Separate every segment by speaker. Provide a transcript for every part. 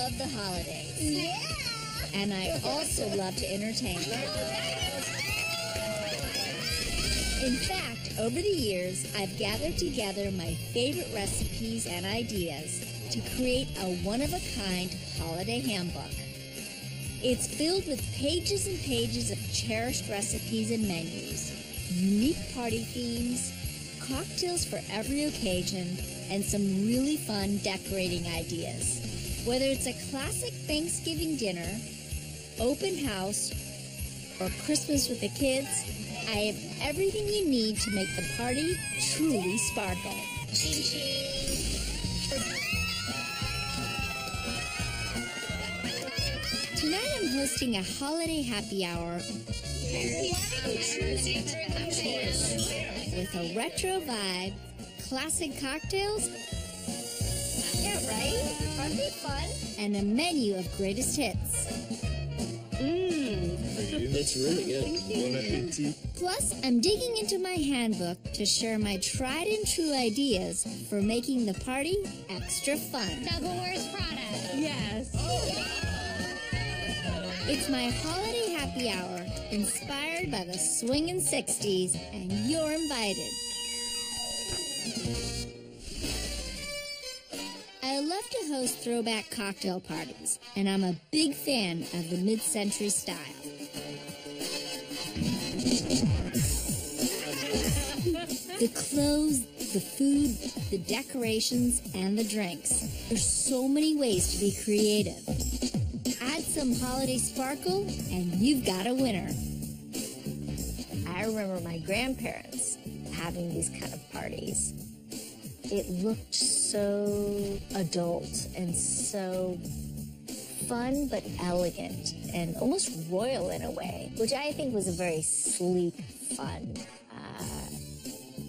Speaker 1: love the holidays.
Speaker 2: Yeah!
Speaker 1: And I also love to entertain. In fact, over the years, I've gathered together my favorite recipes and ideas to create a one-of-a-kind holiday handbook. It's filled with pages and pages of cherished recipes and menus, unique party themes, cocktails for every occasion, and some really fun decorating ideas. Whether it's a classic Thanksgiving dinner, open house, or Christmas with the kids, I have everything you need to make the party truly sparkle. Tonight I'm hosting a holiday happy hour with a retro vibe, classic cocktails,
Speaker 2: Yeah, right? Aren't they fun?
Speaker 1: and a menu of greatest hits.
Speaker 3: That's really good. Bon appetit.
Speaker 1: Plus, I'm digging into my handbook to share my tried and true ideas for making the party extra fun.
Speaker 2: Double wears Prada.
Speaker 4: Yes.
Speaker 1: It's my holiday happy hour, inspired by the swingin' 60s, and you're invited. I love to host throwback cocktail parties, and I'm a big fan of the mid-century style. The clothes, the food, the decorations, and the drinks. There's so many ways to be creative. Add some holiday sparkle, and you've got a winner.
Speaker 5: I remember my grandparents having these kind of parties. It looked so adult and so fun but elegant and almost royal in a way, which I think was a very sleek, fun,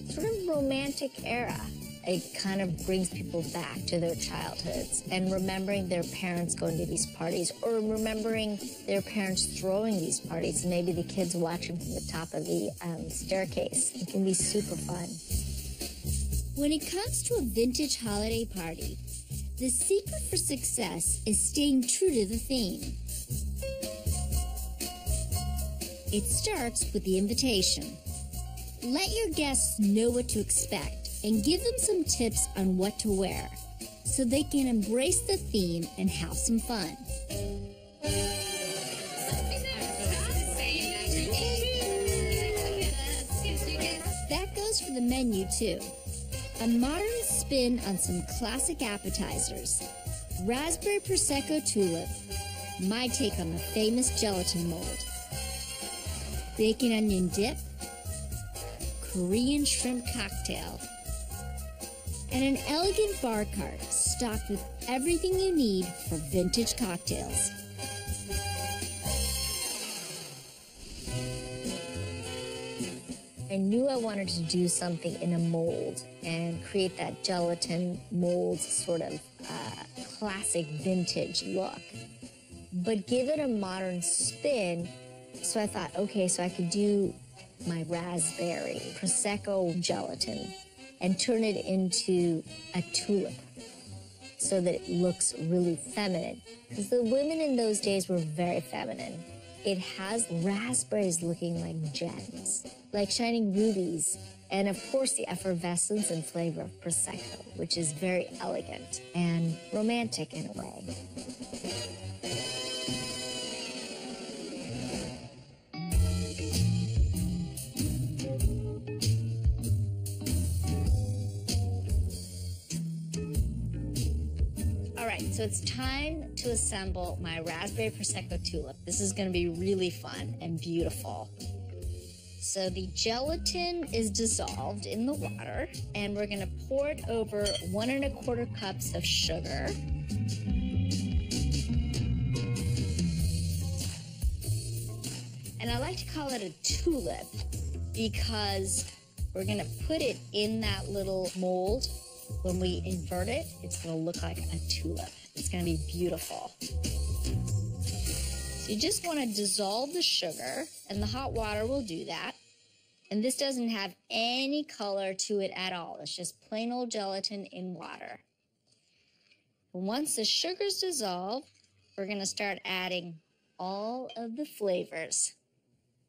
Speaker 5: sort of romantic era. It kind of brings people back to their childhoods and remembering their parents going to these parties or remembering their parents throwing these parties. Maybe the kids watching from the top of the staircase. It can be super fun.
Speaker 1: When it comes to a vintage holiday party, the secret for success is staying true to the theme. It starts with the invitation. Let your guests know what to expect and give them some tips on what to wear so they can embrace the theme and have some fun. That goes for the menu too. A modern spin on some classic appetizers. Raspberry Prosecco tulip, my take on the famous gelatin mold. Bacon onion dip, Korean shrimp cocktail, and an elegant bar cart stocked with everything you need for vintage cocktails.
Speaker 5: I knew I wanted to do something in a mold and create that gelatin mold sort of classic vintage look, but give it a modern spin. So I thought, okay, so I could do my raspberry Prosecco gelatin and turn it into a tulip so that it looks really feminine. Because the women in those days were very feminine. It has raspberries looking like gems, like shining rubies, and of course the effervescence and flavor of Prosecco, which is very elegant and romantic in a way. So it's time to assemble my raspberry Prosecco tulip. This is going to be really fun and beautiful. So the gelatin is dissolved in the water, and we're going to pour it over 1 1/4 cups of sugar. And I like to call it a tulip because we're going to put it in that little mold. When we invert it, it's going to look like a tulip. It's going to be beautiful. So you just want to dissolve the sugar, and the hot water will do that. And this doesn't have any color to it at all. It's just plain old gelatin in water. Once the sugar's dissolved, we're going to start adding all of the flavors.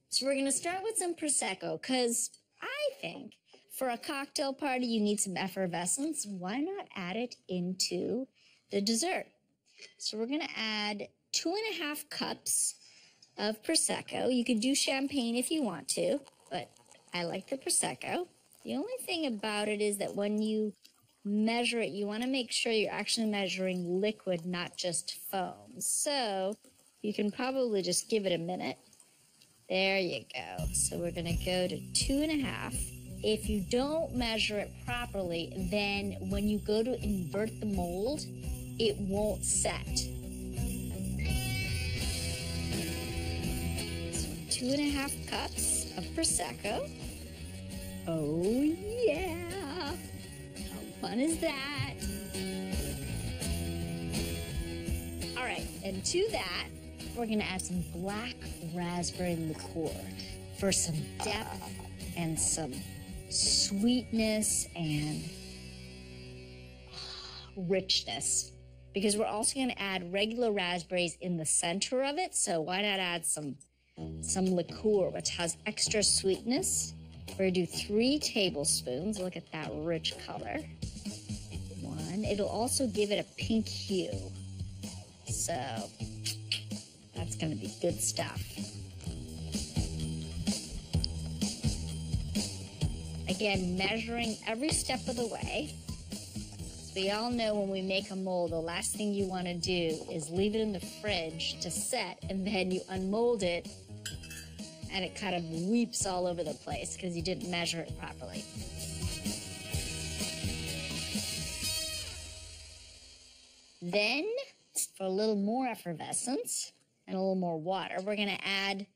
Speaker 5: So we're going to start with some Prosecco, because I think for a cocktail party you need some effervescence. Why not add it into the dessert? So we're going to add 2.5 cups of Prosecco. You could do champagne if you want to, but I like the Prosecco. The only thing about it is that when you measure it, you want to make sure you're actually measuring liquid, not just foam. So you can probably just give it a minute. There you go. So we're going to go to 2.5. If you don't measure it properly, then when you go to invert the mold, it won't set. So 2.5 cups of Prosecco. Oh yeah! How fun is that? All right, and to that, we're gonna add some black raspberry liqueur for some depth and some sweetness and richness. Because we're also gonna add regular raspberries in the center of it, so why not add some liqueur, which has extra sweetness. We're gonna do 3 tablespoons. Look at that rich color. 1. It'll also give it a pink hue. So that's gonna be good stuff. Again, measuring every step of the way. So we all know when we make a mold, the last thing you wanna do is leave it in the fridge to set, and then you unmold it and it kind of weeps all over the place because you didn't measure it properly. Then, for a little more effervescence and a little more water, we're gonna add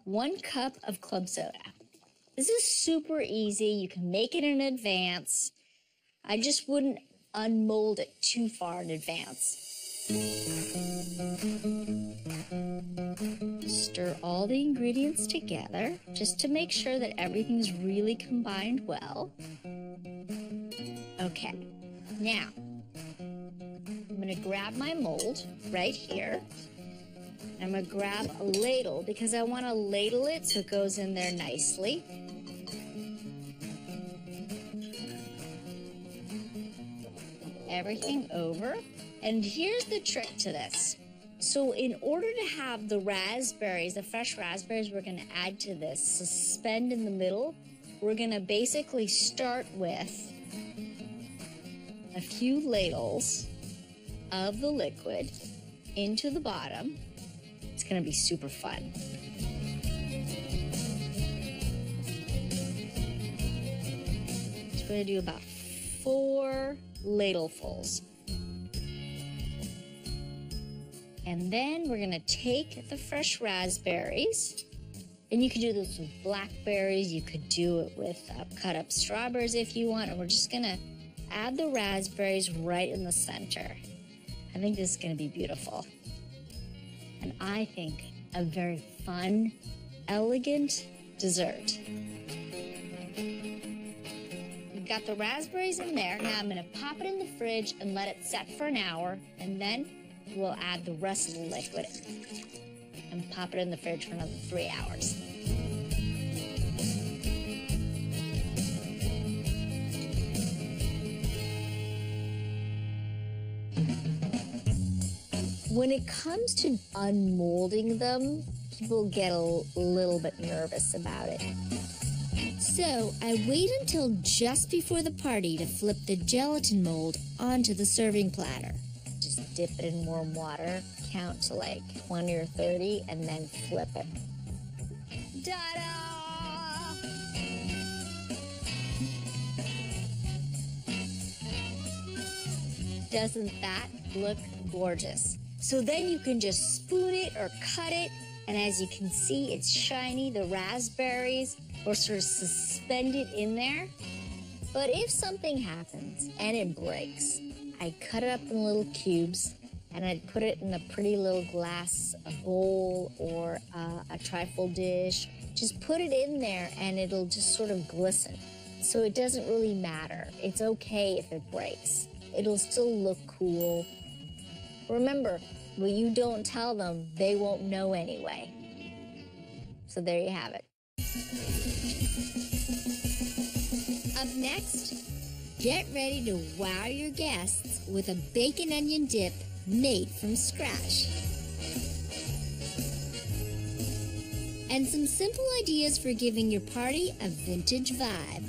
Speaker 5: 1 cup of club soda. This is super easy. You can make it in advance. I just wouldn't unmold it too far in advance. Stir all the ingredients together just to make sure that everything's really combined well. Okay, now I'm gonna grab my mold right here. I'm gonna grab a ladle because I wanna ladle it so it goes in there nicely. Everything over. And here's the trick to this. So in order to have the raspberries, the fresh raspberries we're gonna add to this, suspend in the middle, we're gonna basically start with a few ladles of the liquid into the bottom. It's gonna be super fun. So we're gonna do about 4 ladlefuls. And then we're gonna take the fresh raspberries, and you could do this with blackberries, you could do it with cut up strawberries if you want, and we're just gonna add the raspberries right in the center. I think this is gonna be beautiful. And I think a very fun, elegant dessert. We've got the raspberries in there. Now I'm gonna pop it in the fridge and let it set for an hour, and then we'll add the rest of the liquid and pop it in the fridge for another 3 hours. When it comes to unmolding them, people get a little bit nervous about it.
Speaker 1: So I wait until just before the party to flip the gelatin mold onto the serving platter.
Speaker 5: Just dip it in warm water, count to like 20 or 30, and then flip it.
Speaker 1: Ta-da!
Speaker 5: Doesn't that look gorgeous? So then you can just spoon it or cut it, and as you can see, it's shiny. The raspberries are sort of suspended in there. But if something happens and it breaks, I cut it up in little cubes, and I'd put it in a pretty little glass bowl or a trifle dish. Just put it in there and it'll just sort of glisten. So it doesn't really matter. It's okay if it breaks. It'll still look cool. Remember, what you don't tell them, they won't know anyway. So there you have it.
Speaker 1: Up next, get ready to wow your guests with a bacon onion dip made from scratch. And some simple ideas for giving your party a vintage vibe.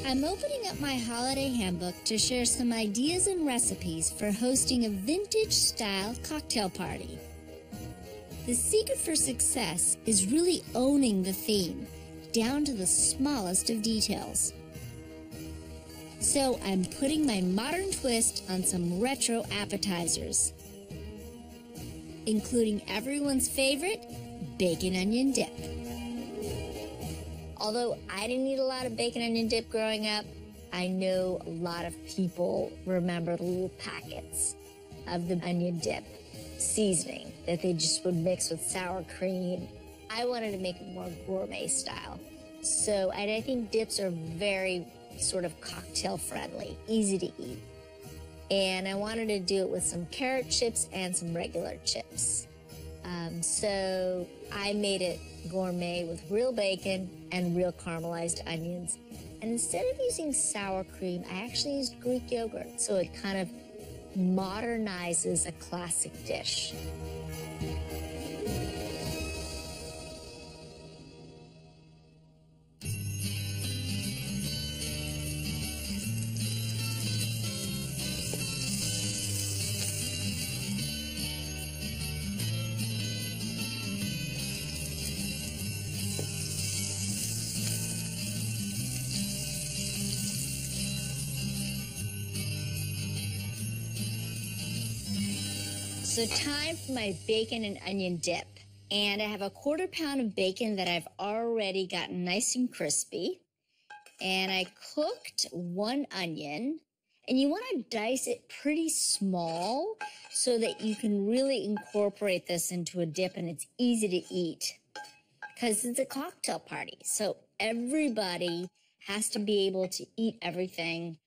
Speaker 1: I'm opening up my holiday handbook to share some ideas and recipes for hosting a vintage-style cocktail party. The secret for success is really owning the theme, down to the smallest of details. So I'm putting my modern twist on some retro appetizers, including everyone's favorite bacon onion dip.
Speaker 5: Although I didn't eat a lot of bacon onion dip growing up, I know a lot of people remember the little packets of the onion dip seasoning that they just would mix with sour cream. I wanted to make it more gourmet style. So I think dips are very sort of cocktail friendly, easy to eat. And I wanted to do it with some carrot chips and some regular chips. So I made it gourmet with real bacon and real caramelized onions. And instead of using sour cream, I actually used Greek yogurt. So it kind of modernizes a classic dish. So time for my bacon and onion dip. And I have a 1/4 pound of bacon that I've already gotten nice and crispy. And I cooked 1 onion. And you want to dice it pretty small so that you can really incorporate this into a dip and it's easy to eat. Because it's a cocktail party. So everybody has to be able to eat everything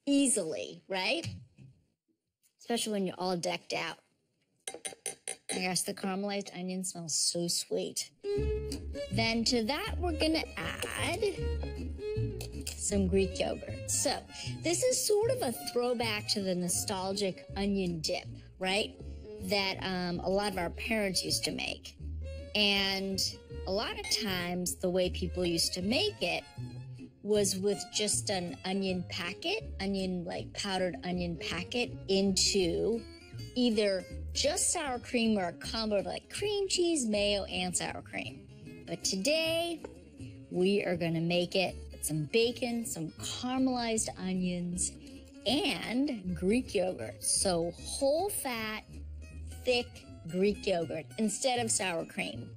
Speaker 5: easily, right? Especially when you're all decked out. Oh my gosh, the caramelized onion smells so sweet. Then to that, we're gonna add some Greek yogurt. So this is sort of a throwback to the nostalgic onion dip, right? That a lot of our parents used to make. And a lot of times the way people used to make it was with just an onion packet, powdered onion packet into either just sour cream or a combo of like cream cheese, mayo, and sour cream. But today, we are gonna make it with some bacon, some caramelized onions, and Greek yogurt. So whole fat, thick Greek yogurt instead of sour cream.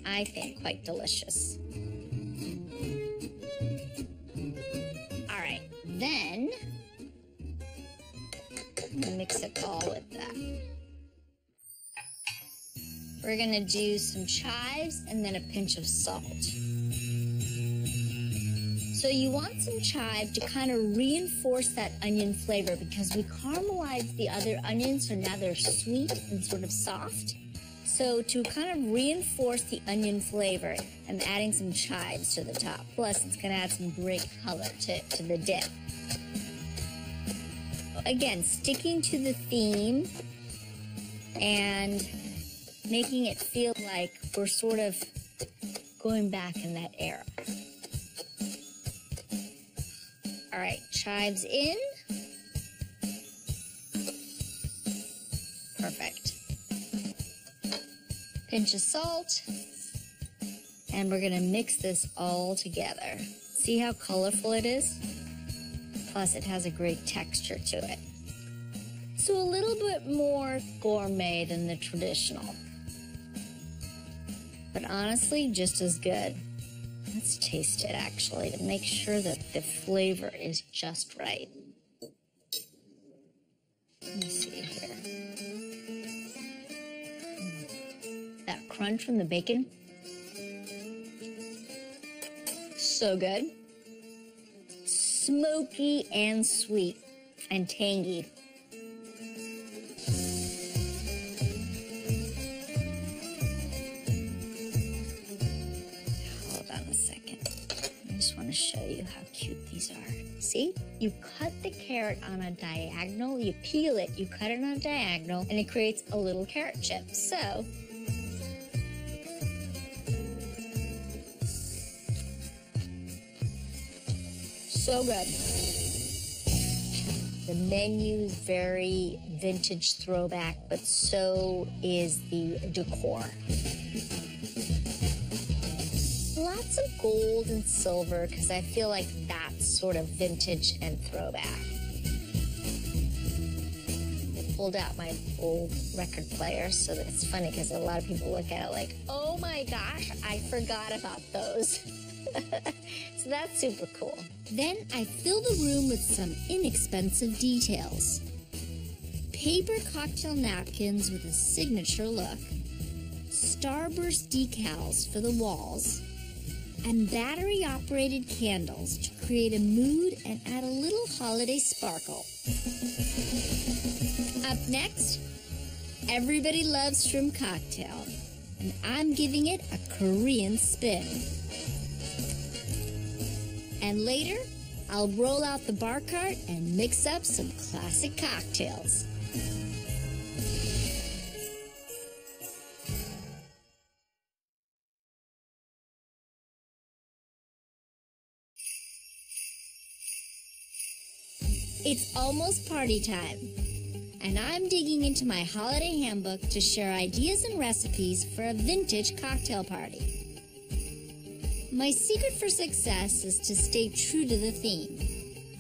Speaker 5: I think quite delicious. All right, then mix it all with that. We're gonna do some chives and then a pinch of salt. So you want some chive to kind of reinforce that onion flavor because we caramelized the other onions, so now they're sweet and sort of soft. So to kind of reinforce the onion flavor, I'm adding some chives to the top. Plus, it's gonna add some great color to the dip. Again, sticking to the theme and making it feel like we're sort of going back in that era. All right, chives in. Perfect. Pinch of salt. And we're gonna mix this all together. See how colorful it is? Plus, it has a great texture to it. So a little bit more gourmet than the traditional. But honestly, just as good. Let's taste it, actually, to make sure that the flavor is just right. Let me see here. crunch from the bacon. So good. Smoky and sweet and tangy. Hold on a second. I just want to show you how cute these are. See? You cut the carrot on a diagonal, you peel it, you cut it on a diagonal, and it creates a little carrot chip. So good. The menu is very vintage throwback, but so is the decor. Lots of gold and silver, because I feel like that's sort of vintage and throwback. I pulled out my old record player, so that it's funny because a lot of people look at it like, oh my gosh, I forgot about those. So that's super cool.
Speaker 1: Then I fill the room with some inexpensive details. Paper cocktail napkins with a signature look, Starburst decals for the walls, and battery-operated candles to create a mood and add a little holiday sparkle. Up next, everybody loves shrimp cocktail, and I'm giving it a Korean spin. And later, I'll roll out the bar cart and mix up some classic cocktails. It's almost party time, and I'm digging into my holiday handbook to share ideas and recipes for a vintage cocktail party. My secret for success is to stay true to the theme,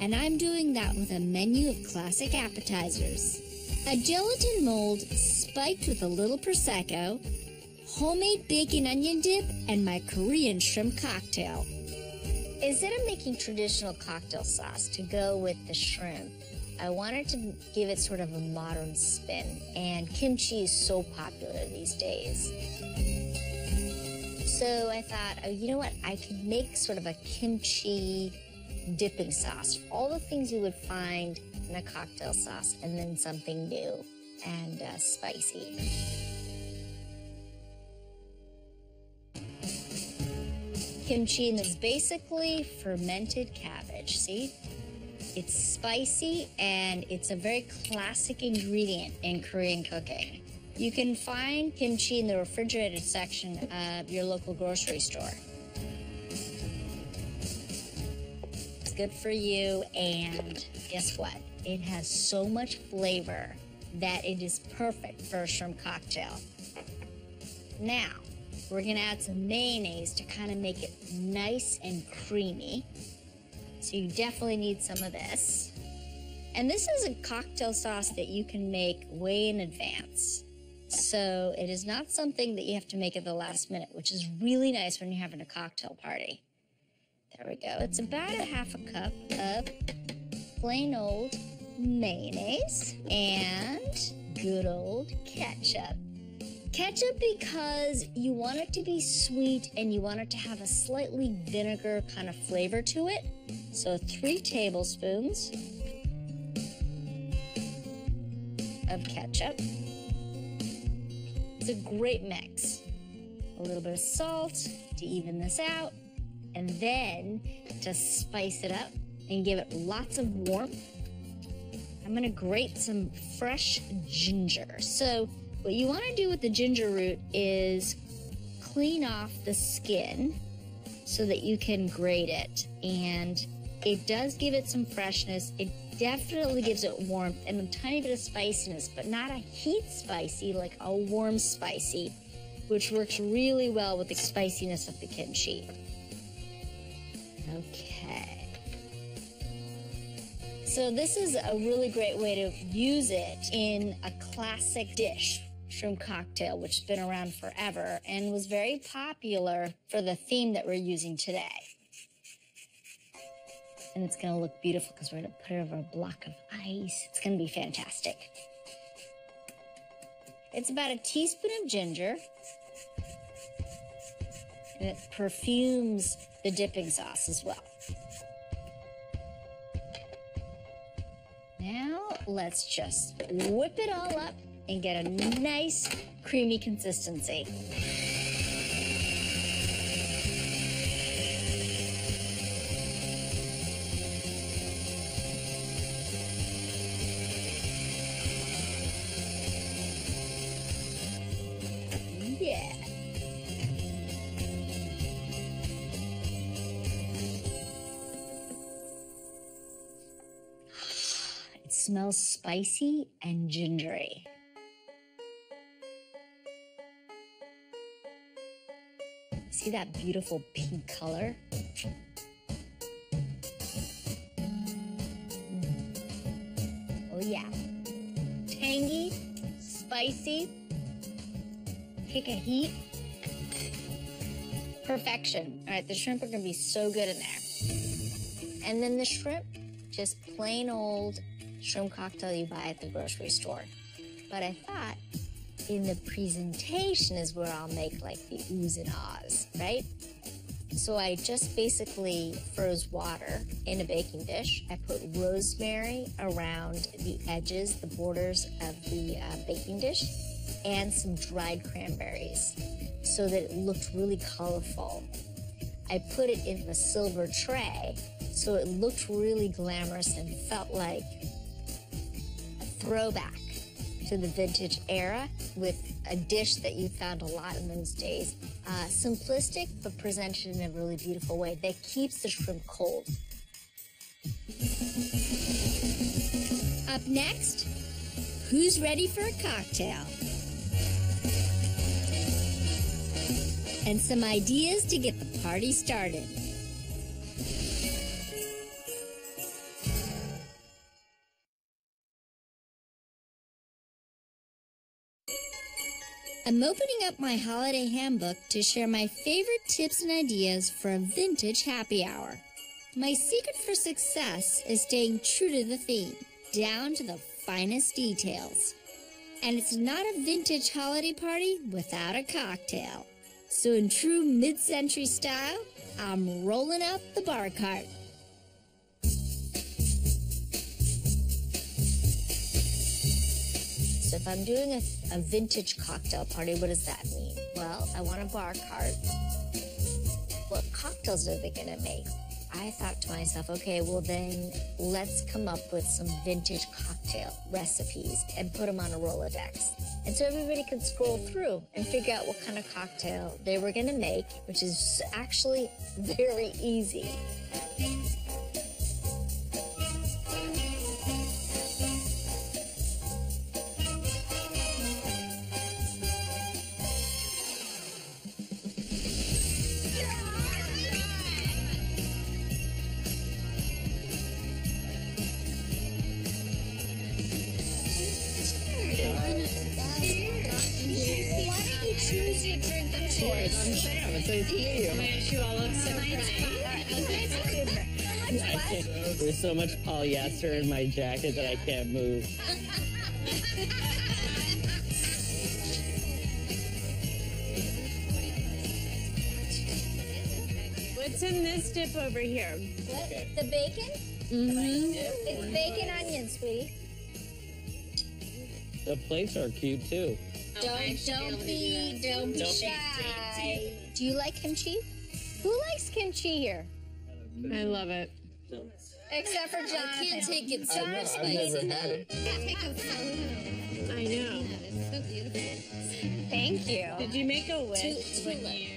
Speaker 1: and I'm doing that with a menu of classic appetizers. A gelatin mold spiked with a little Prosecco, homemade bacon onion dip, and my Korean shrimp cocktail.
Speaker 5: Instead of making traditional cocktail sauce to go with the shrimp, I wanted to give it sort of a modern spin, and kimchi is so popular these days. So I thought, oh, you know what, I could make sort of a kimchi dipping sauce. All the things you would find in a cocktail sauce, and then something new and spicy. Kimchi is basically fermented cabbage, see? It's spicy, and it's a very classic ingredient in Korean cooking. You can find kimchi in the refrigerated section of your local grocery store. It's good for you, and guess what? It has so much flavor that it is perfect for a shrimp cocktail. Now, we're gonna add some mayonnaise to kind of make it nice and creamy. So you definitely need some of this. And this is a cocktail sauce that you can make way in advance. So it is not something that you have to make at the last minute, which is really nice when you're having a cocktail party. There we go. It's about a half a cup of plain old mayonnaise and good old ketchup. Ketchup because you want it to be sweet and you want it to have a slightly vinegar kind of flavor to it. So 3 tablespoons of ketchup. It's a great mix. A little bit of salt to even this out, and then to spice it up and give it lots of warmth, I'm gonna grate some fresh ginger. So what you wanna do with the ginger root is clean off the skin so that you can grate it. And it does give it some freshness. It definitely gives it warmth and a tiny bit of spiciness, but not a heat spicy, like a warm spicy, which works really well with the spiciness of the kimchi. Okay. So this is a really great way to use it in a classic dish, shrimp cocktail, which has been around forever and was very popular for the theme that we're using today. And it's gonna look beautiful because we're gonna put it over a block of ice. It's gonna be fantastic. It's about a teaspoon of ginger, And it perfumes the dipping sauce as well. Now, let's just whip it all up and get a nice creamy consistency. Yeah. It smells spicy and gingery. See that beautiful pink color? Oh yeah. Tangy, spicy, kick of heat. Perfection. All right, the shrimp are gonna be so good in there. And then the shrimp, just plain old shrimp cocktail you buy at the grocery store. But I thought in the presentation is where I'll make like the oohs and ahs, right? So I just basically froze water in a baking dish. I put rosemary around the edges, the borders of the baking dish, and some dried cranberries so that it looked really colorful. I put it in a silver tray so it looked really glamorous and felt like a throwback to the vintage era with a dish that you found a lot in those days. Simplistic, but presented in a really beautiful way that keeps the shrimp cold.
Speaker 1: Up next, who's ready for a cocktail? And some ideas to get the party started. I'm opening up my holiday handbook to share my favorite tips and ideas for a vintage happy hour. My secret for success is staying true to the theme, down to the finest details. And it's not a vintage holiday party without a cocktail. So in true mid-century style, I'm rolling out the bar cart.
Speaker 5: So if I'm doing a vintage cocktail party, what does that mean? Well, I want a bar cart. What cocktails are they gonna make? I thought to myself, okay, well then let's come up with some vintage cocktail recipes and put them on a Rolodex. And so everybody could scroll through and figure out what kind of cocktail they were gonna make, which is actually very easy.
Speaker 1: Choose your drink of choice.
Speaker 3: I'm Sam. It's nice to meet you.
Speaker 2: You all look so
Speaker 3: There's so much polyester in my jacket that I can't move.
Speaker 2: What's in this dip over here?
Speaker 1: What? The bacon?
Speaker 2: Mm-hmm.
Speaker 1: It's bacon onion, sweetie.
Speaker 3: The plates are cute too.
Speaker 1: Don't be shy. Do you like kimchi? Who likes kimchi here?
Speaker 2: I love it.
Speaker 1: Except for John. I can't take it so much
Speaker 3: I've never had it.
Speaker 2: I know.
Speaker 1: It's so beautiful.
Speaker 2: Thank you. Did you make a wish when
Speaker 1: tulip.
Speaker 2: you...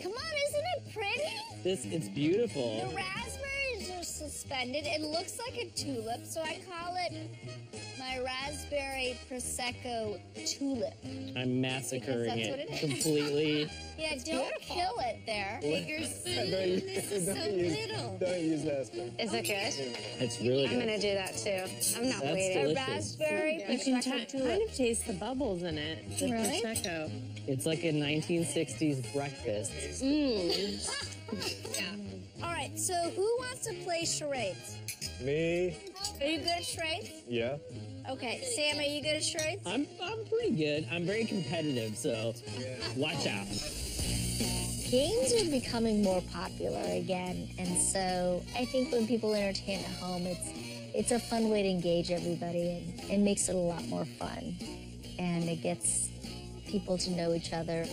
Speaker 1: Come on, isn't it pretty?
Speaker 3: It's beautiful.
Speaker 1: The raspberries are suspended. It looks like a tulip, so I call it my raspberry prosecco tulip.
Speaker 3: I'm massacring
Speaker 1: Because that's what
Speaker 3: it
Speaker 1: it is.
Speaker 3: completely.
Speaker 1: Yeah, don't kill it there. You're this is so little.
Speaker 3: Don't use raspberry.
Speaker 2: Is it good?
Speaker 3: It's really
Speaker 2: I'm
Speaker 3: good.
Speaker 2: gonna do that too. I'm not
Speaker 3: That's
Speaker 2: waiting.
Speaker 3: delicious.
Speaker 1: Raspberry
Speaker 2: You can
Speaker 1: prosecco tulip.
Speaker 2: kind of taste the bubbles in it. The
Speaker 1: Really?
Speaker 2: Prosecco.
Speaker 3: It's like a 1960s breakfast.
Speaker 1: All right, so who wants to play charades?
Speaker 4: Me?
Speaker 1: Are you good at charades?
Speaker 4: Yeah.
Speaker 1: Okay, Sam, are you good at charades?
Speaker 3: I'm pretty good. I'm very competitive, so watch out.
Speaker 5: games are becoming more popular again, and so I think when people entertain at home, it's a fun way to engage everybody, and it makes it a lot more fun, and it gets people to know each other.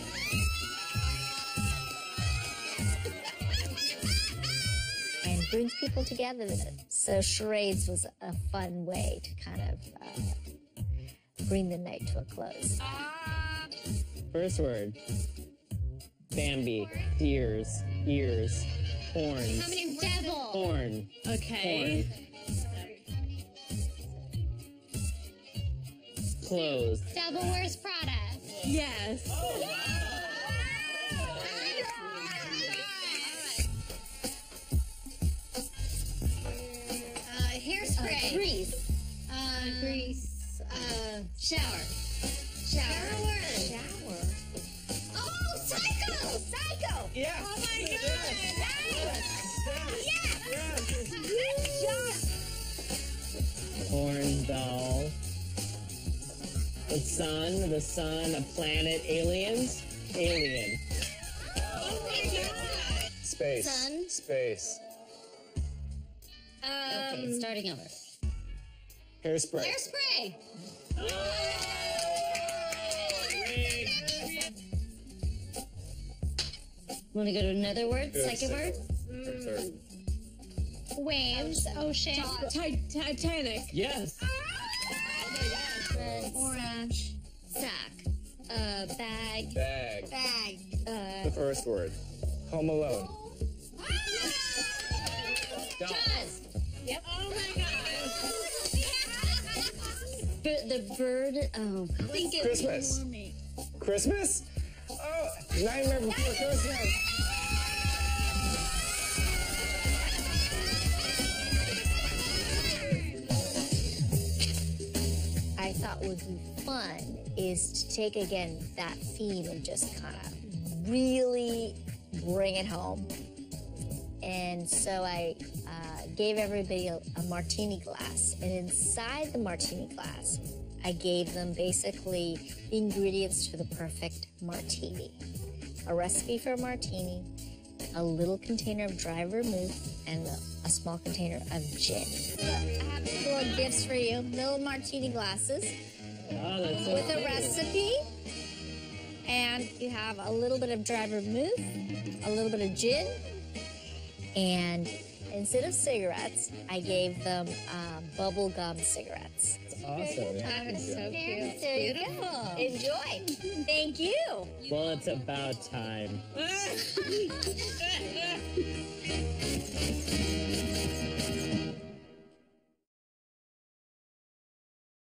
Speaker 5: And brings people together. So charades was a fun way to kind of bring the night to a close.
Speaker 3: First word. Bambi. Ears. Horns.
Speaker 2: How many devil?
Speaker 3: Horn.
Speaker 2: Okay.
Speaker 3: Horn. Clothes.
Speaker 2: Devil wears Prada.
Speaker 4: Yes.
Speaker 2: Hairspray.
Speaker 5: Grease.
Speaker 2: Grease. Shower. Shower. Oh, Psycho.
Speaker 4: Yeah.
Speaker 2: Oh my God.
Speaker 3: Horn doll. The sun, a planet, aliens, alien.
Speaker 6: Space.
Speaker 2: Sun.
Speaker 6: Space.
Speaker 2: Okay, starting over.
Speaker 6: Hairspray.
Speaker 2: Hairspray. Want to go to another word?
Speaker 6: Good,
Speaker 2: Second word?
Speaker 6: Third.
Speaker 2: Waves. Ocean.
Speaker 4: Titanic.
Speaker 3: Yes.
Speaker 2: Orange.
Speaker 5: Sack. Bag.
Speaker 6: Bag.
Speaker 2: Bag.
Speaker 6: The first word. Home Alone.
Speaker 2: Jaws. Yep. Oh my God.
Speaker 5: The bird. Oh,
Speaker 6: Christmas. Christmas? Oh, Nightmare Before Christmas.
Speaker 5: I thought would be fun is to take again that theme and just kind of really bring it home. And so I gave everybody a martini glass, and inside the martini glass, I gave them basically the ingredients to the perfect martini. A recipe for a martini, a little container of dry vermouth, and a small container of gin. I have little gifts for you, little martini glasses
Speaker 3: Oh, that's so
Speaker 5: with a
Speaker 3: cute.
Speaker 5: recipe. And you have a little bit of dry vermouth, a little bit of gin, and instead of cigarettes, I gave them bubble gum cigarettes.
Speaker 3: Awesome.
Speaker 2: That is so cute.
Speaker 5: There you go. Enjoy. Thank you.
Speaker 3: Well, it's about time.